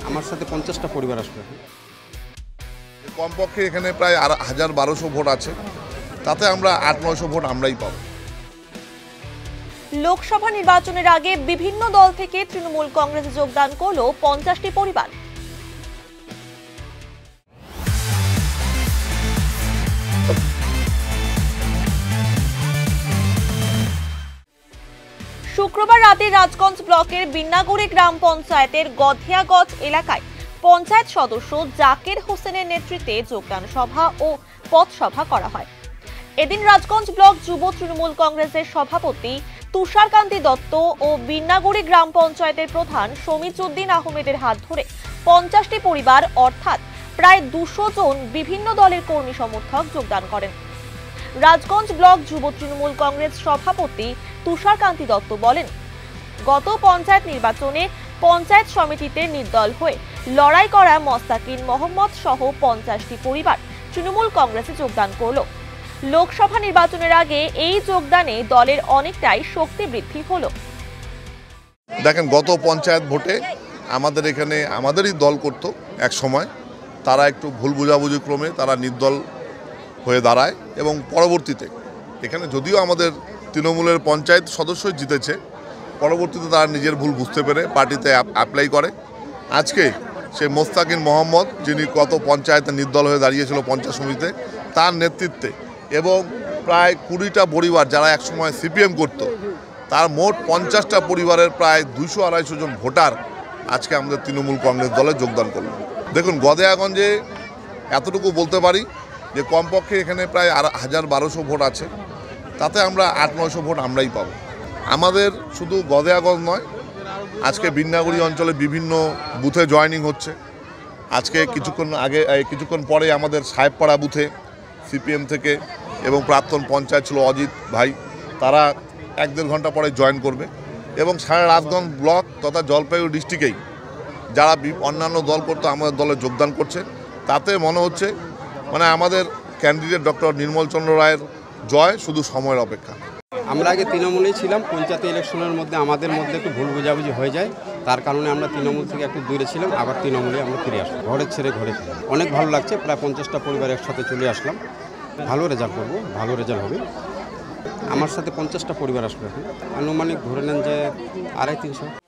আমার সাথে 50টা পরিবার আসবে। কমপক্ষে এখানে প্রায় 1200 ভোট আছে, তাতে আমরা 800-900 ভোট আমরাই পাবো। লোকসভা নির্বাচনের আগে বিভিন্ন দল থেকে তৃণমূল কংগ্রেসে যোগদান করল 50টি পরিবার। শুক্রবার রাতে রাজগঞ্জ ব্লকের বিন্নাগুড়ি গ্রাম পঞ্চায়েতের গধিয়াগজ এলাকায় পঞ্চায়েত সদস্য জাকির হোসেনের নেতৃত্বে যোগদান সভা ও পথসভা করা হয়। এদিন রাজগঞ্জ ব্লক যুব তৃণমূল কংগ্রেসের সভাপতি তুষারকান্তি দত্ত ও বিন্নাগুড়ি গ্রাম পঞ্চায়েতের প্রধান শমিজউদ্দিন আহমেদের হাত ধরে 50টি পরিবার অর্থাৎ প্রায় 200 জন বিভিন্ন দলের কর্মী সমর্থক যোগদান করেন। রাজগঞ্জ ব্লক যুব তৃণমূল কংগ্রেস সভাপতি তুষারকান্তি দত্ত বলেন, গত পঞ্চায়েত নির্বাচনে পঞ্চায়েত সমিতিতে নির্দল হয়ে লড়াই করা মোস্তাকিন মোহাম্মদ সহ 50টি পরিবার তৃণমূল কংগ্রেসে যোগদান করল। লোকসভা নির্বাচনের আগে এই যোগদানে দলের অনেকটাই শক্তি বৃদ্ধি হলো। দেখেন, গত পঞ্চায়েত ভোটে আমাদের এখানে আমাদেরই দল করত এক সময়, তারা একটু ভুল বুঝাবুঝি ক্রমে তারা নির্দল হয়ে দাঁড়ায় এবং পরবর্তীতে এখানে যদিও আমাদের তৃণমূলের পঞ্চায়েত সদস্যই জিতেছে, পরবর্তীতে তারা নিজের ভুল বুঝতে পেরে পার্টিতে অ্যাপ্লাই করে। আজকে সেই মোস্তাকিন মোহাম্মদ, যিনি গত পঞ্চায়েতে নির্দল হয়ে দাঁড়িয়েছিল পঞ্চায়েত সমিতিতে, তার নেতৃত্বে এবং প্রায় 20টা পরিবার যারা একসময় সিপিএম করত, তার মোট 50টা পরিবারের প্রায় 200-250 জন ভোটার আজকে আমাদের তৃণমূল কংগ্রেস দলে যোগদান করল। দেখুন, গদেয়াগঞ্জে এতটুকু বলতে পারি যে কমপক্ষে এখানে প্রায় 1200 ভোট আছে, তাতে আমরা 800-900 ভোট আমরাই পাবো। আমাদের শুধু গদেয়াগঞ্জ নয়, আজকে বিন্নাগুড়ি অঞ্চলে বিভিন্ন বুথে জয়েনিং হচ্ছে। আজকে কিছুক্ষণ পরে আমাদের সাহেবপাড়া বুথে সিপিএম থেকে এবং প্রাক্তন পঞ্চায়েত ছিল অজিত ভাই, তারা 1-1.5 ঘন্টা পরে জয়েন করবে। এবং সারা রাজগঞ্জ ব্লক তথা জলপাইগুড়ি ডিস্ট্রিক্টেই যারা অন্যান্য দল করতো আমাদের দলে যোগদান করছে, তাতে মনে হচ্ছে মানে আমাদের ক্যান্ডিডেট ডক্টর নির্মল চন্দ্র রায়ের জয় শুধু সময়ের অপেক্ষা। আমরা আগে তৃণমূলেই ছিলাম, পঞ্চায়েত ইলেকশনের মধ্যে আমাদের মধ্যে একটু ভুল বোঝাবুঝি হয়ে যায়, তার কারণে আমরা তৃণমূল থেকে একটু দূরে ছিলাম, আবার তৃণমূলে আমরা ফিরে আসলাম। ঘরে ছেড়ে ঘরে ফিরে অনেক ভালো লাগছে, প্রায় 50টা পরিবার একসাথে চলে আসলাম। ভালো রেজাল্ট করবো, ভালো রেজাল্ট হবে। আমার সাথে 50টা পরিবার আসবে। আনুমানিক ধরে নেন যে 250-300।